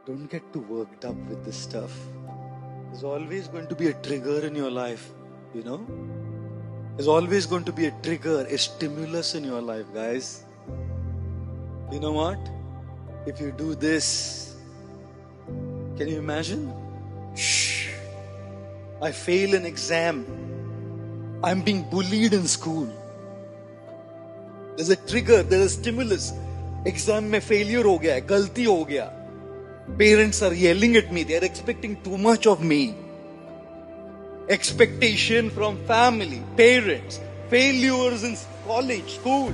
Don't get too worked up with this stuff. There's always going to be a trigger in your life, you know? There's always going to be a trigger, a stimulus in your life, guys. You know what? If you do this, can you imagine? Shh. I fail an exam. I'm being bullied in school. There's a trigger, there's a stimulus. Exam mein failure ho gaya, galti ho gaya. Parents are yelling at me. They're expecting too much of me. Expectation from family, parents, failures in college, school.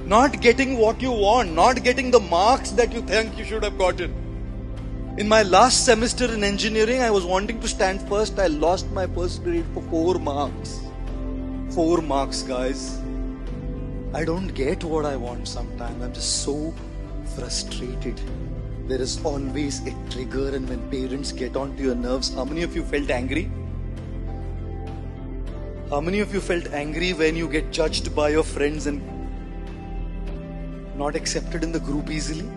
Not getting what you want, not getting the marks that you think you should have gotten. In my last semester in engineering, I was wanting to stand first. I lost my first grade for 4 marks. 4 marks, guys. I don't get what I want sometimes. I'm just so frustrated. There is always a trigger, and when parents get onto your nerves, how many of you felt angry? How many of you felt angry when you get judged by your friends and not accepted in the group easily?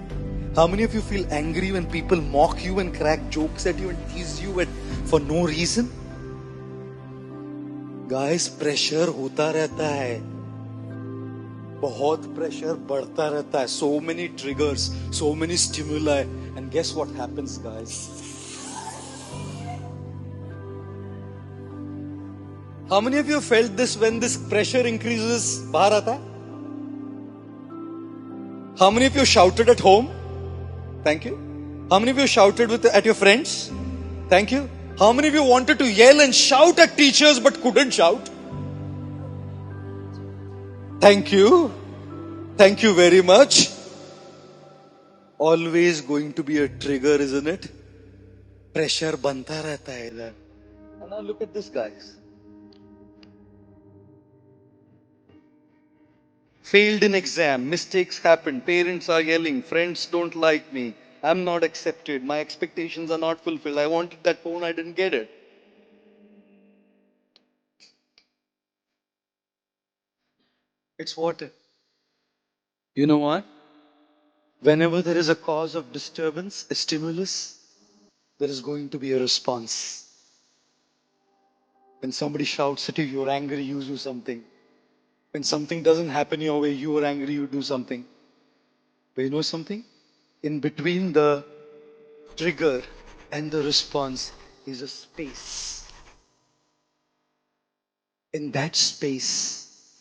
How many of you feel angry when people mock you and crack jokes at you and tease you for no reason? Guys, pressure hota rehta hai. बहुत pressure बढ़ता रहता है. So many triggers, so many stimuli, and guess what happens, guys? How many of you felt this when this pressure increases? बाहर आता है? How many of you shouted at home? Thank you. How many of you shouted at your friends? Thank you. How many of you wanted to yell and shout at teachers but couldn't shout? Thank you. Thank you very much. Always going to be a trigger, isn't it? Pressure banta rehta hai idhar. And now look at this, guys. Failed in exam, mistakes happen, parents are yelling, friends don't like me, I'm not accepted, my expectations are not fulfilled, I wanted that phone, I didn't get it. It's what? You know what? Whenever there is a cause of disturbance, a stimulus, there is going to be a response. When somebody shouts at you, you're angry, you do something. When something doesn't happen your way, you are angry, you do something. But you know something? In between the trigger and the response is a space. In that space,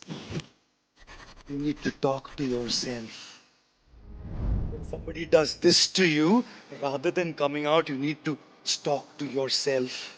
you need to talk to yourself. When somebody does this to you, rather than coming out, you need to talk to yourself.